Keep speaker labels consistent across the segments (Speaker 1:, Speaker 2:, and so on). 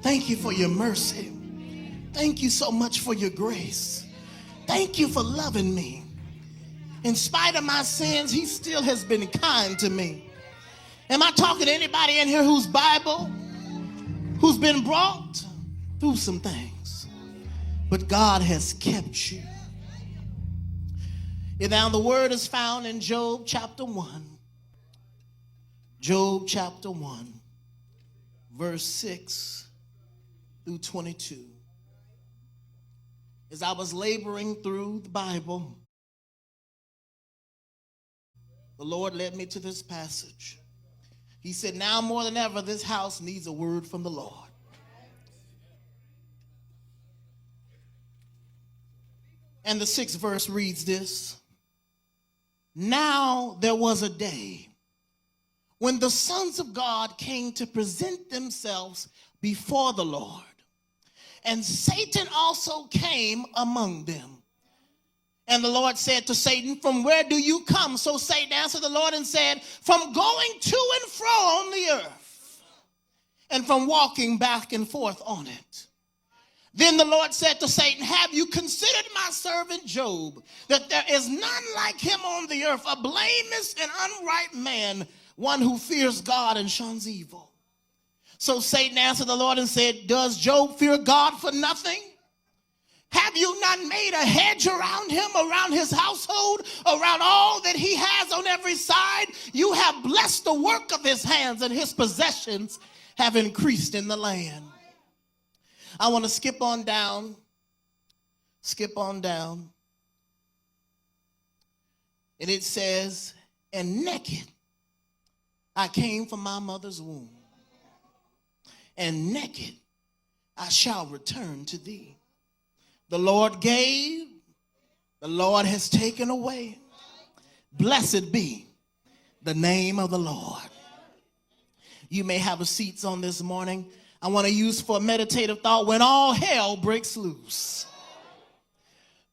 Speaker 1: Thank you for your mercy. Thank you so much for your grace. Thank you for loving me. In spite of my sins, he still has been kind to me. Am I talking to anybody in here whose been brought through some things, but God has kept you? And now the word is found in Job chapter 1. Job chapter 1, verse 6 through 22. As I was laboring through the Bible, the Lord led me to this passage. He said, now more than ever, this house needs a word from the Lord. And the 6th verse reads this. Now there was a day when the sons of God came to present themselves before the Lord, and Satan also came among them. And the Lord said to Satan, from where do you come? So Satan answered the Lord and said, from going to and fro on the earth, and from walking back and forth on it. Then the Lord said to Satan, have you considered my servant Job, that there is none like him on the earth, a blameless and upright man, one who fears God and shuns evil? So Satan answered the Lord and said, does Job fear God for nothing? Have you not made a hedge around him, around his household, around all that he has on every side? You have blessed the work of his hands, and his possessions have increased in the land. I want to skip on down. And it says, and naked I came from my mother's womb, and naked I shall return to thee. The Lord gave, the Lord has taken away. Blessed be the name of the Lord. You may have a seat on this morning. I want to use for a meditative thought, when all hell breaks loose.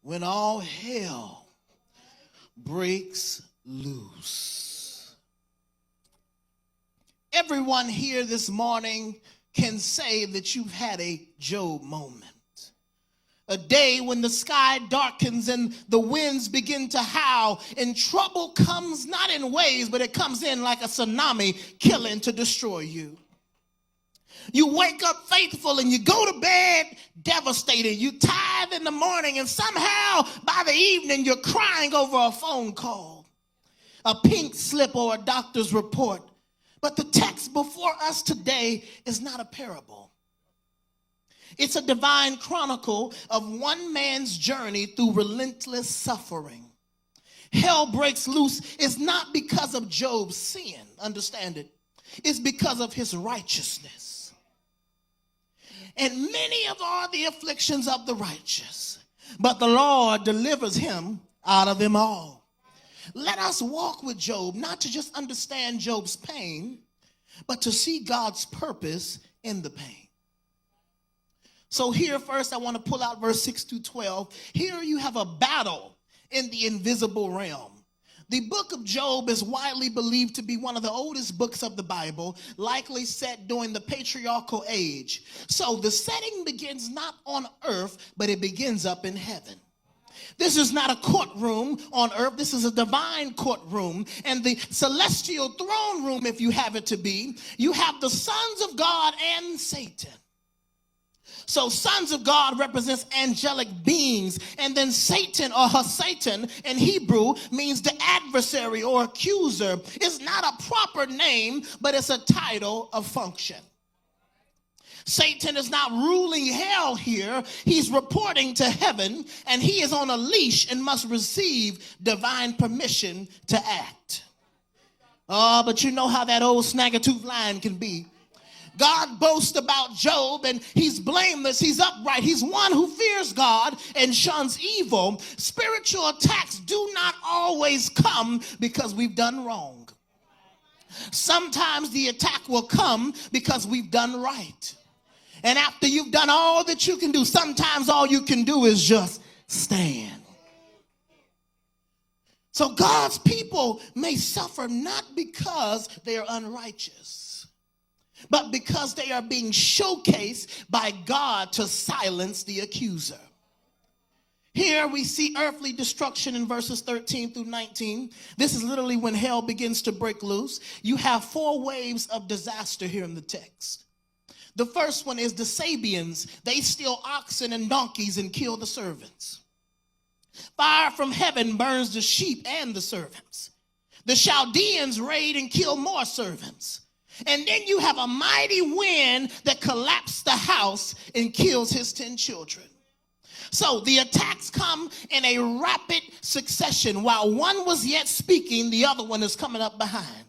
Speaker 1: When all hell breaks loose. Everyone here this morning can say that you've had a Job moment. A day when the sky darkens and the winds begin to howl, and trouble comes not in waves, but it comes in like a tsunami, killing to destroy you. You wake up faithful and you go to bed devastated. You tithe in the morning, and somehow by the evening you're crying over a phone call, a pink slip, or a doctor's report. But the text before us today is not a parable. It's a divine chronicle of one man's journey through relentless suffering. Hell breaks loose is not because of Job's sin, understand it. It's because of his righteousness. And many are the afflictions of the righteous, but the Lord delivers him out of them all. Let us walk with Job, not to just understand Job's pain, but to see God's purpose in the pain. So here first I want to pull out verse 6 through 12. Here you have a battle in the invisible realm. The book of Job is widely believed to be one of the oldest books of the Bible, likely set during the patriarchal age. So the setting begins not on earth, but it begins up in heaven. This is not a courtroom on earth. This is a divine courtroom. And the celestial throne room, if you have it to be, you have the sons of God and Satan. So sons of God represents angelic beings, and then Satan, or Satan in Hebrew, means the adversary or accuser. It's not a proper name, but it's a title of function. Satan is not ruling hell here. He's reporting to heaven, and he is on a leash and must receive divine permission to act. But you know how that old snagger-tooth line can be. God boasts about Job, and he's blameless, he's upright, he's one who fears God and shuns evil. Spiritual attacks do not always come because we've done wrong. Sometimes the attack will come because we've done right. And after you've done all that you can do, sometimes all you can do is just stand. So God's people may suffer not because they are unrighteous, but because they are being showcased by God to silence the accuser. Here we see earthly destruction in verses 13 through 19. This is literally when hell begins to break loose. You have 4 waves of disaster here in the text. The first one is the Sabians. They steal oxen and donkeys and kill the servants. Fire from heaven burns the sheep and the servants. The Chaldeans raid and kill more servants. And then you have a mighty wind that collapsed the house and kills his 10 children. So the attacks come in a rapid succession. While one was yet speaking, the other one is coming up behind.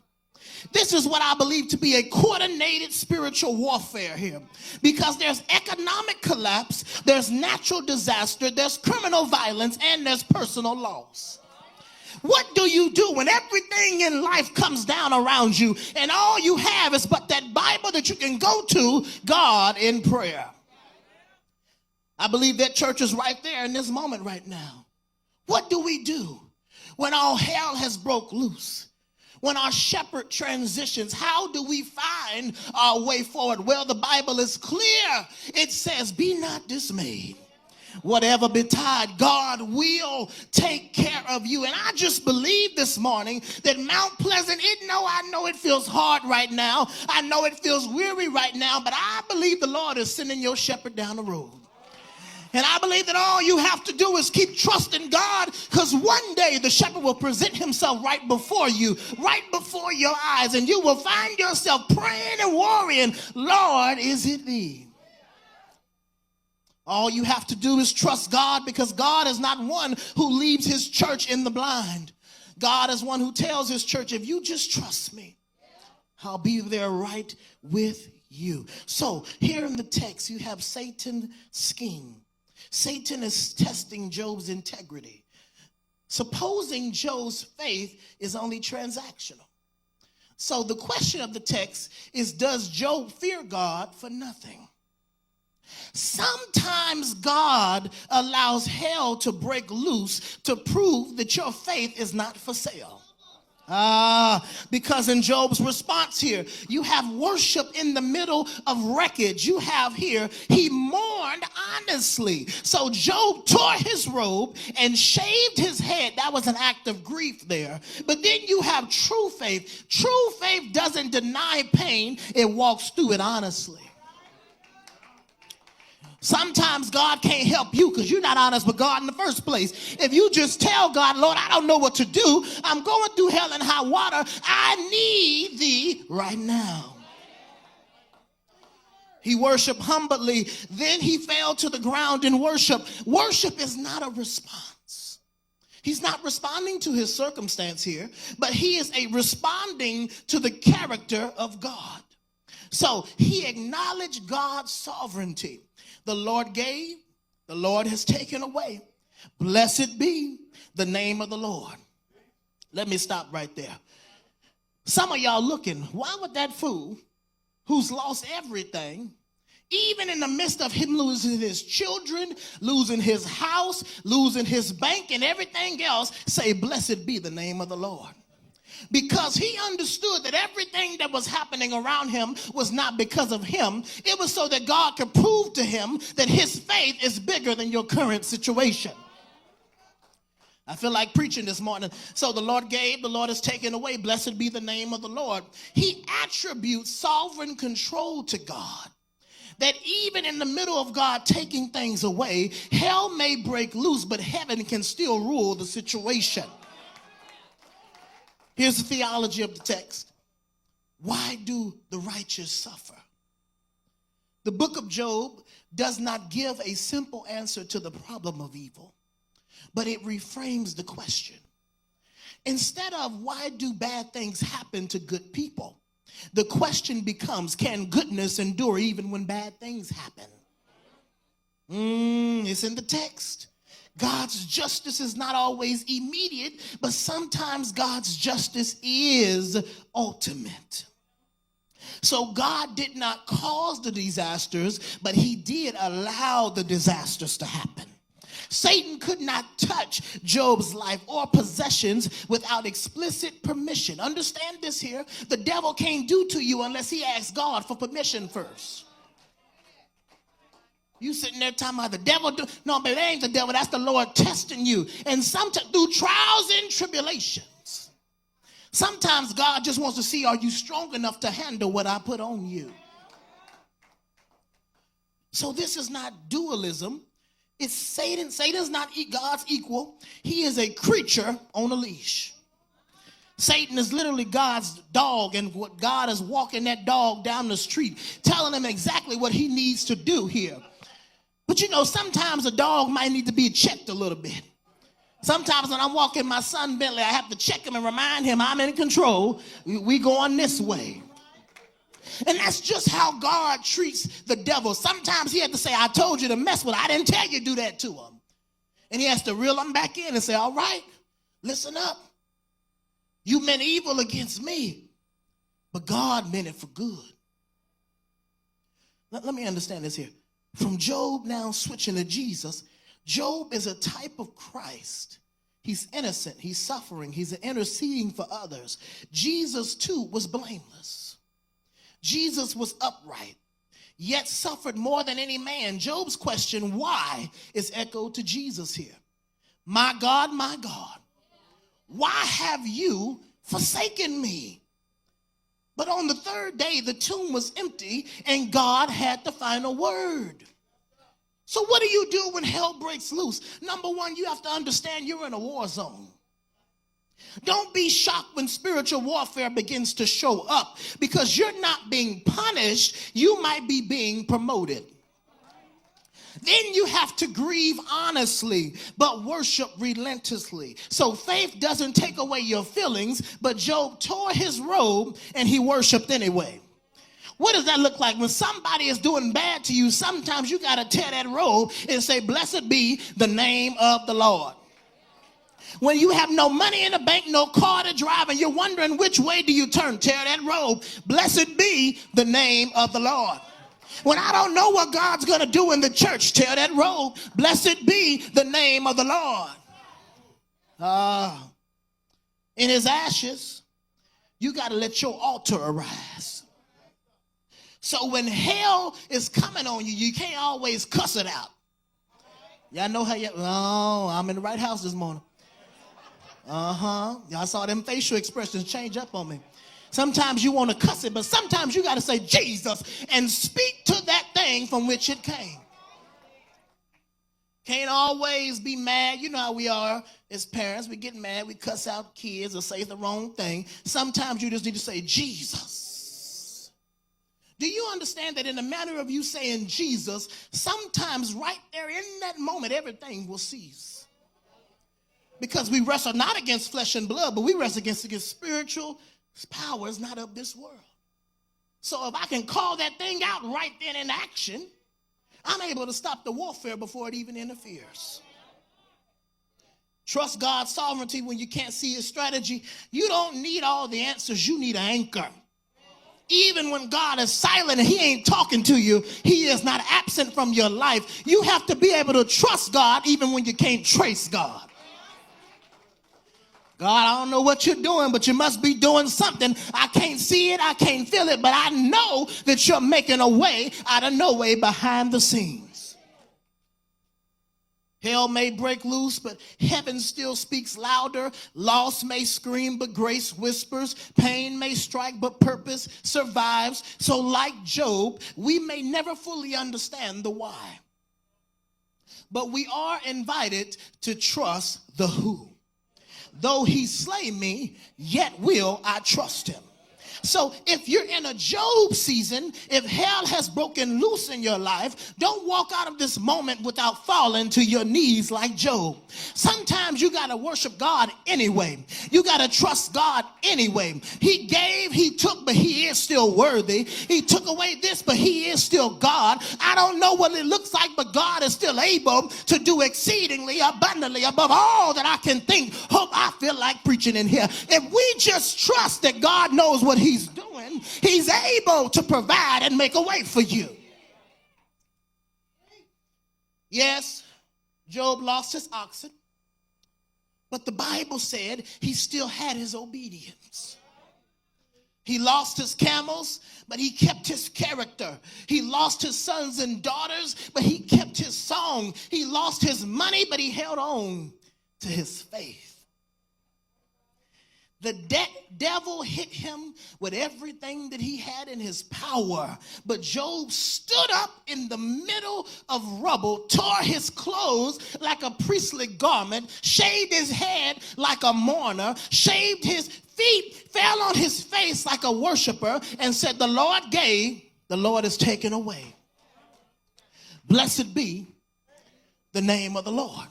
Speaker 1: This is what I believe to be a coordinated spiritual warfare here, because there's economic collapse, there's natural disaster, there's criminal violence, and there's personal loss. What do you do when everything in life comes down around you and all you have is but that Bible that you can go to God in prayer? I believe that church is right there in this moment right now. What do we do when all hell has broke loose? When our shepherd transitions, how do we find our way forward? Well, the Bible is clear. It says, be not dismayed. Whatever betide, God will take care of you. And I just believe this morning that Mount Pleasant, I know it feels hard right now. I know it feels weary right now, but I believe the Lord is sending your shepherd down the road. And I believe that all you have to do is keep trusting God, because one day the shepherd will present himself right before you, right before your eyes, and you will find yourself praying and worrying, Lord, is it thee? All you have to do is trust God, because God is not one who leaves his church in the blind. God is one who tells his church, if you just trust me, I'll be there right with you. So here in the text, you have Satan's scheme. Satan is testing Job's integrity, supposing Job's faith is only transactional. So the question of the text is, does Job fear God for nothing? Sometimes God allows hell to break loose to prove that your faith is not for sale. Because in Job's response here, you have worship in the middle of wreckage. You have here, he mourned honestly. So Job tore his robe and shaved his head. That was an act of grief there. But then you have true faith. True faith doesn't deny pain. It walks through it honestly. Sometimes God can't help you because you're not honest with God in the first place. If you just tell God, Lord, I don't know what to do. I'm going through hell and high water. I need thee right now. He worshiped humbly. Then he fell to the ground in worship. Worship is not a response. He's not responding to his circumstance here, but he is responding to the character of God. So he acknowledged God's sovereignty. The Lord gave, the Lord has taken away. Blessed be the name of the Lord. Let me stop right there. Some of y'all looking, why would that fool who's lost everything, even in the midst of him losing his children, losing his house, losing his bank and everything else, say, blessed be the name of the Lord? Because he understood that everything that was happening around him was not because of him. It was so that God could prove to him that his faith is bigger than your current situation. I feel like preaching this morning. So the Lord gave, the Lord has taken away. Blessed be the name of the Lord. He attributes sovereign control to God. That even in the middle of God taking things away, hell may break loose, but heaven can still rule the situation. Here's the theology of the text. Why do the righteous suffer? The book of Job does not give a simple answer to the problem of evil, but it reframes the question. Instead of why do bad things happen to good people, the question becomes, can goodness endure even when bad things happen? It's in the text. God's justice is not always immediate, but sometimes God's justice is ultimate. So God did not cause the disasters, but he did allow the disasters to happen. Satan could not touch Job's life or possessions without explicit permission. Understand this here. The devil can't do to you unless he asks God for permission first. You sitting there talking about the devil. No, but it ain't the devil. That's the Lord testing you. And sometimes through trials and tribulations, sometimes God just wants to see, are you strong enough to handle what I put on you? So this is not dualism. It's Satan. Satan's not God's equal. He is a creature on a leash. Satan is literally God's dog, and what God is walking that dog down the street, telling him exactly what he needs to do here. But you know, sometimes a dog might need to be checked a little bit. Sometimes when I'm walking my son Bentley, I have to check him and remind him I'm in control. We going this way. And that's just how God treats the devil. Sometimes he had to say, I told you to mess with him. I didn't tell you to do that to him. And he has to reel him back in and say, all right, listen up. You meant evil against me, but God meant it for good. Let me understand this here. From Job now switching to Jesus, Job is a type of Christ. He's innocent. He's suffering. He's interceding for others. Jesus, too, was blameless. Jesus was upright, yet suffered more than any man. Job's question, why, is echoed to Jesus here. My God, why have you forsaken me? But on the third day, the tomb was empty, and God had the final word. So what do you do when hell breaks loose? Number one, you have to understand you're in a war zone. Don't be shocked when spiritual warfare begins to show up, because you're not being punished. You might be being promoted. Then you have to grieve honestly, but worship relentlessly. So faith doesn't take away your feelings, but Job tore his robe and he worshiped anyway. What does that look like? When somebody is doing bad to you, sometimes you got to tear that robe and say, blessed be the name of the Lord. When you have no money in the bank, no car to drive, and you're wondering which way do you turn, tear that robe. Blessed be the name of the Lord. When I don't know what God's going to do in the church, tear that robe. Blessed be the name of the Lord. In his ashes, you got to let your altar arise. So when hell is coming on you, you can't always cuss it out. Y'all know how I'm in the right house this morning. Y'all saw them facial expressions change up on me. Sometimes you want to cuss it, but sometimes you got to say Jesus and speak to that thing from which it came. Can't always be mad. You know how we are as parents. We get mad. We cuss out kids or say the wrong thing. Sometimes you just need to say Jesus. Do you understand that in the matter of you saying Jesus, sometimes right there in that moment, everything will cease? Because we wrestle not against flesh and blood, but we wrestle against spiritual powers not of this world. So if I can call that thing out right then in action, I'm able to stop the warfare before it even interferes. Trust God's sovereignty when you can't see his strategy. You don't need all the answers. You need an anchor. Even when God is silent and he ain't talking to you, he is not absent from your life. You have to be able to trust God even when you can't trace God. God, I don't know what you're doing, but you must be doing something. I can't see it, I can't feel it, but I know that you're making a way out of no way behind the scenes. Hell may break loose, but heaven still speaks louder. Loss may scream, but grace whispers. Pain may strike, but purpose survives. So like Job, we may never fully understand the why, but we are invited to trust the who. Though he slay me, yet will I trust him. So if you're in a Job season, if hell has broken loose in your life, don't walk out of this moment without falling to your knees like Job. Sometimes you got to worship God anyway. You got to trust God anyway. He gave, he took, but he is still worthy. He took away this, but he is still God. I don't know what it looks like, but God is still able to do exceedingly abundantly above all that I can think. Hope I feel like preaching in here. If we just trust that God knows what he's doing, he's able to provide and make a way for you. Yes, Job lost his oxen, but the Bible said he still had his obedience. He lost his camels, but he kept his character. He lost his sons and daughters, but he kept his song. He lost his money, but he held on to his faith. The devil hit him with everything that he had in his power. But Job stood up in the middle of rubble, tore his clothes like a priestly garment, shaved his head like a mourner, shaved his feet, fell on his face like a worshiper, and said, the Lord gave, the Lord has taken away. Blessed be the name of the Lord.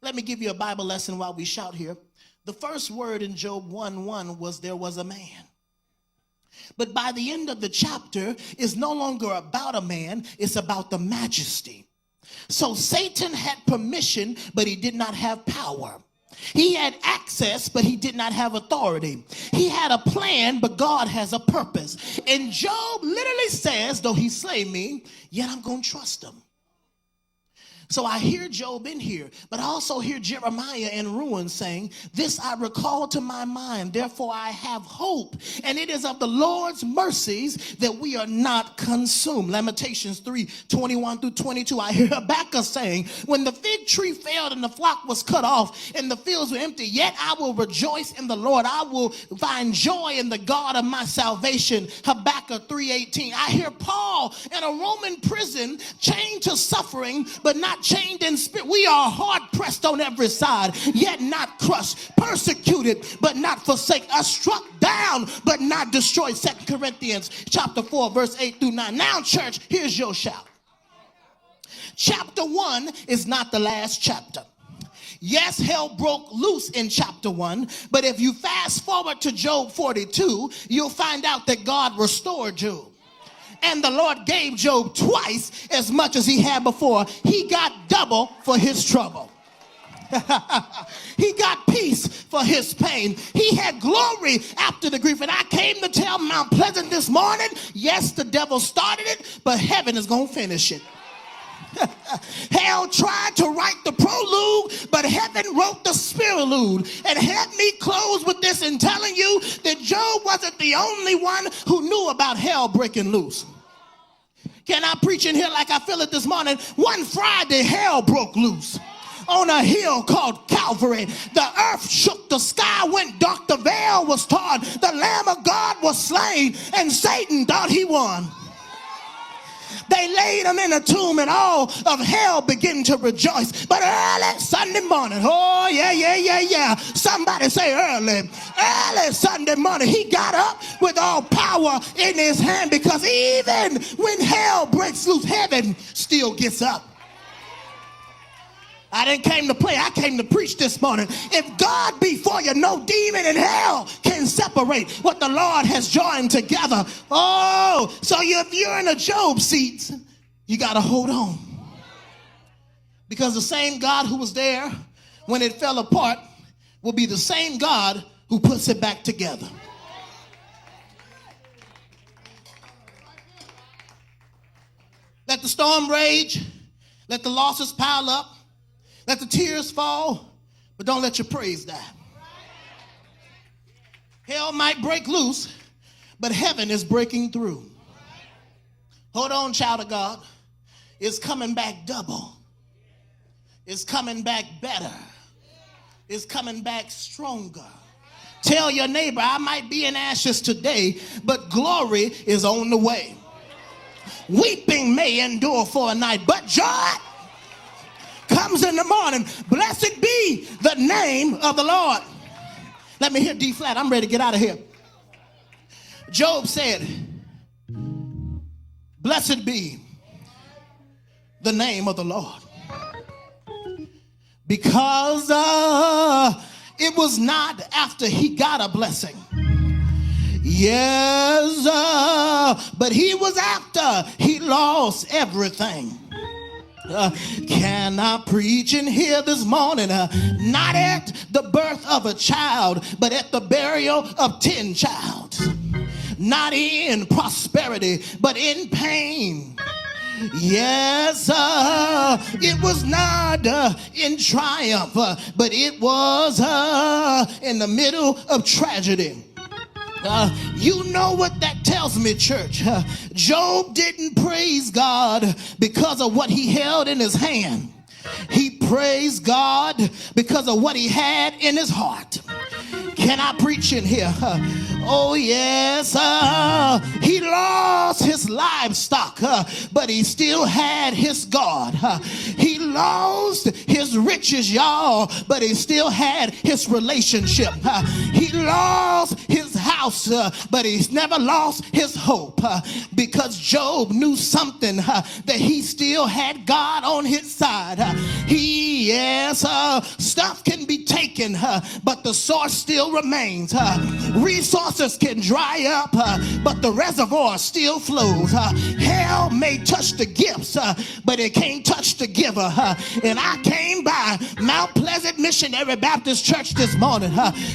Speaker 1: Let me give you a Bible lesson while we shout here. The first word in Job 1:1 was there was a man. But by the end of the chapter, it's no longer about a man, it's about the majesty. So Satan had permission, but he did not have power. He had access, but he did not have authority. He had a plan, but God has a purpose. And Job literally says, though he slay me, yet I'm going to trust him. So I hear Job in here, but I also hear Jeremiah in ruins saying, this I recall to my mind, therefore I have hope. And it is of the Lord's mercies that we are not consumed. Lamentations 3:21-22. I hear Habakkuk saying, when the fig tree failed and the flock was cut off and the fields were empty, yet I will rejoice in the Lord. I will find joy in the God of my salvation. Habakkuk 3:18. I hear Paul in a Roman prison, chained to suffering, but not chained in spirit. We are hard pressed on every side, yet not crushed, persecuted, but not forsaken, are struck down, but not destroyed. 2 Corinthians chapter 4, verse 8-9. Now, church, here's your shout. Chapter 1 is not the last chapter. Yes, hell broke loose in chapter 1, but if you fast forward to Job 42, you'll find out that God restored Job. And the Lord gave Job twice as much as he had before. He got double for his trouble. He got peace for his pain. He had glory after the grief. And I came to tell Mount Pleasant this morning, yes, the devil started it, but heaven is going to finish it. Hell tried to write the prologue, but heaven wrote the spiritude. And had me close with this in telling you that Job wasn't the only one who knew about hell breaking loose. Can I preach in here like I feel it this morning? One Friday, hell broke loose on a hill called Calvary. The earth shook, the sky went dark, the veil was torn, the Lamb of God was slain, and Satan thought he won. They laid him in a tomb and all of hell began to rejoice. But early Sunday morning, oh yeah. Somebody say early Sunday morning, he got up with all power in his hand, because even when hell breaks loose, heaven still gets up. I didn't came to play, I came to preach this morning. If God be for you, no demon in hell can separate what the Lord has joined together. Oh, so if you're in a Job seat, you got to hold on. Because the same God who was there when it fell apart will be the same God who puts it back together. Let the storm rage, let the losses pile up, let the tears fall, but don't let your praise die. Hell might break loose, but heaven is breaking through. Hold on, child of God. It's coming back double. It's coming back better. It's coming back stronger. Tell your neighbor, I might be in ashes today, but glory is on the way. Weeping may endure for a night, but joy comes in the morning. Blessed be the name of the Lord. Let me hear D flat. I'm ready to get out of here. Job said, blessed be the name of the Lord. Because it was not after he got a blessing. Yes, but he was after he lost everything. Can I preach in here this morning? Not at the birth of a child, but at the burial of 10 childs. Not in prosperity, but in pain. Yes, it was not in triumph, but it was in the middle of tragedy. You know what that tells me, church. Job didn't praise God because of what he held in his hand. He praised God because of what he had in his heart. Can I preach in here? Oh, yes. He lost his livestock, but he still had his God. He lost his riches, y'all, but he still had his relationship. He lost his house, but he's never lost his hope, because Job knew something, that he still had God on his side. Stuff can be taken, but the source still remains. Resources can dry up, but the reservoir still flows. Hell may touch the gifts, but it can't touch the giver. And I came by Mount Pleasant Missionary Baptist Church this morning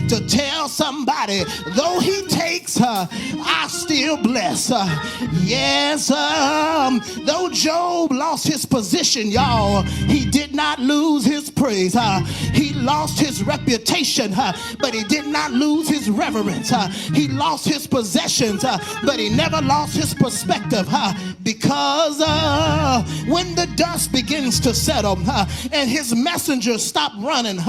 Speaker 1: to tell somebody, though he takes, I still bless. Though Job lost his position, y'all, he did not lose his praise. He lost his reputation, but he did not lose his reverence. He lost his possessions, but he never lost his perspective, because when the dust begins to settle and his messengers stop running,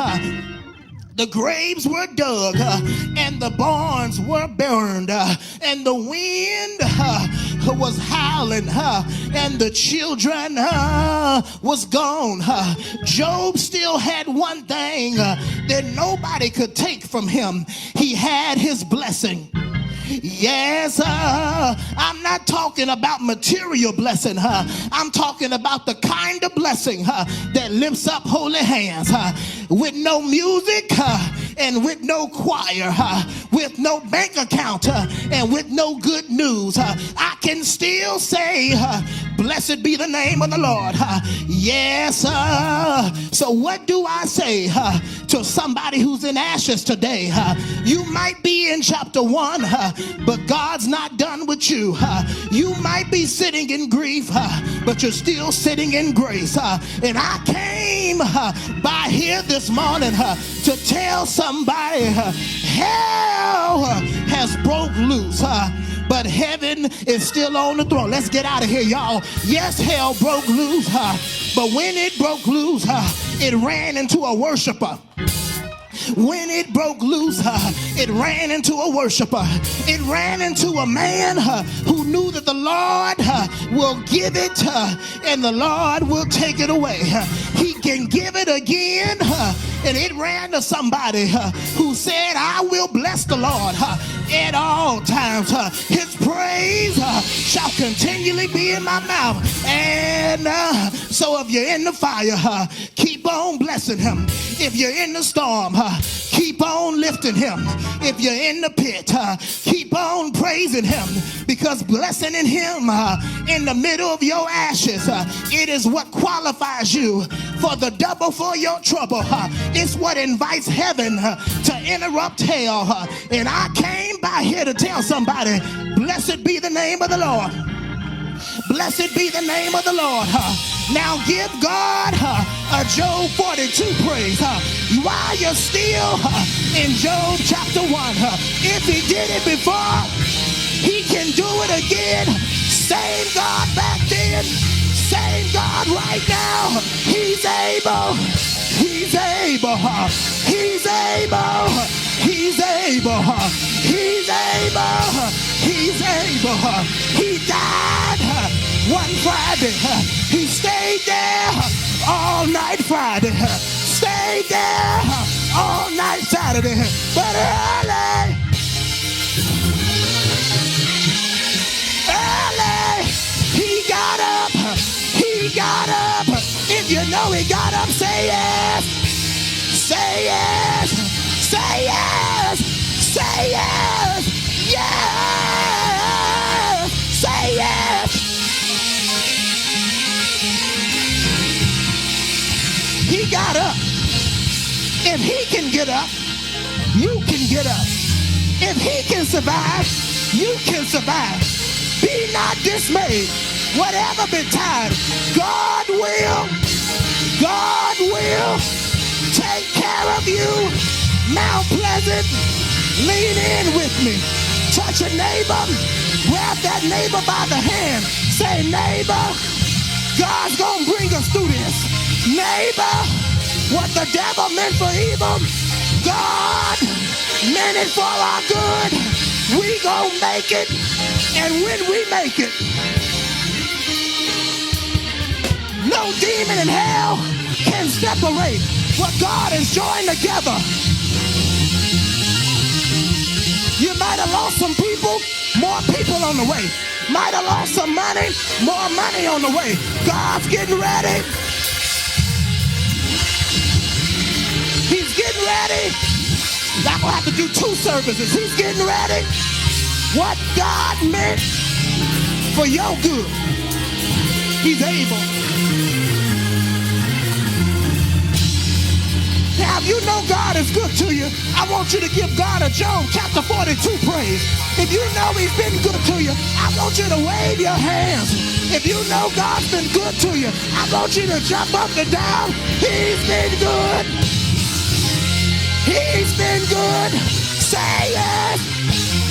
Speaker 1: the graves were dug and the barns were burned and the wind was howling and the children was gone. Job still had one thing that nobody could take from him. He had his blessing. Yes, I'm not talking about material blessing. I'm talking about the kind of blessing that lifts up holy hands with no music and with no choir, with no bank account and with no good news. I can still say, blessed be the name of the Lord. Yes, so what do I say to somebody who's in ashes today? You might be in chapter 1, but God's not done with you. You might be sitting in grief, but you're still sitting in grace. And I came by here this morning to tell somebody, hell has broke loose, but heaven is still on the throne. Let's get out of here, y'all. Yes, hell broke loose, but when it broke loose, it ran into a worshiper. When it broke loose, it ran into a worshiper. It ran into a man who knew that the Lord will give it and the Lord will take it away. He can give it again. And it ran to somebody who said, I will bless the Lord at all times. His praise shall continually be in my mouth. And so if you're in the fire, keep on blessing him. If you're in the storm, keep on lifting him. If you're in the pit, keep on praising him, because blessing in him in the middle of your ashes, it is what qualifies you for the double for your trouble. It's what invites heaven to interrupt hell. And I came by here to tell somebody, blessed be the name of the Lord. Blessed be the name of the Lord. Now give God a Job 42 praise. While you're still in Job chapter 1, if he did it before, he can do it again. Same God back then, same God right now. He's able. He's able. He's able. He's able. He's able. He's able. He died one Friday. He stayed there all night Friday. Stayed there all night Saturday. But early, he got up. He got up. If you know he got up, say yes. Say yes. Say yes. Say yes. Yes. Say yes. He got up. If he can get up, you can get up. If he can survive, you can survive. Be not dismayed, whatever betide, God will take care of you. Mount Pleasant, lean in with me. Touch a neighbor, grab that neighbor by the hand. Say, neighbor, God's gonna bring us through this. Neighbor, what the devil meant for evil, God meant it for our good. We gonna make it, and when we make it, no demon in hell can separate what God has joined together. You might have lost some people, more people on the way. Might have lost some money, more money on the way. God's getting ready. He's getting ready. Not gonna have to do 2 services. He's getting ready. What God meant for your good, He's able. Now, if you know God is good to you, I want you to give God a Job chapter 42 praise. If you know He's been good to you, I want you to wave your hands. If you know God's been good to you, I want you to jump up and down. He's been good. He's been good. Say yes.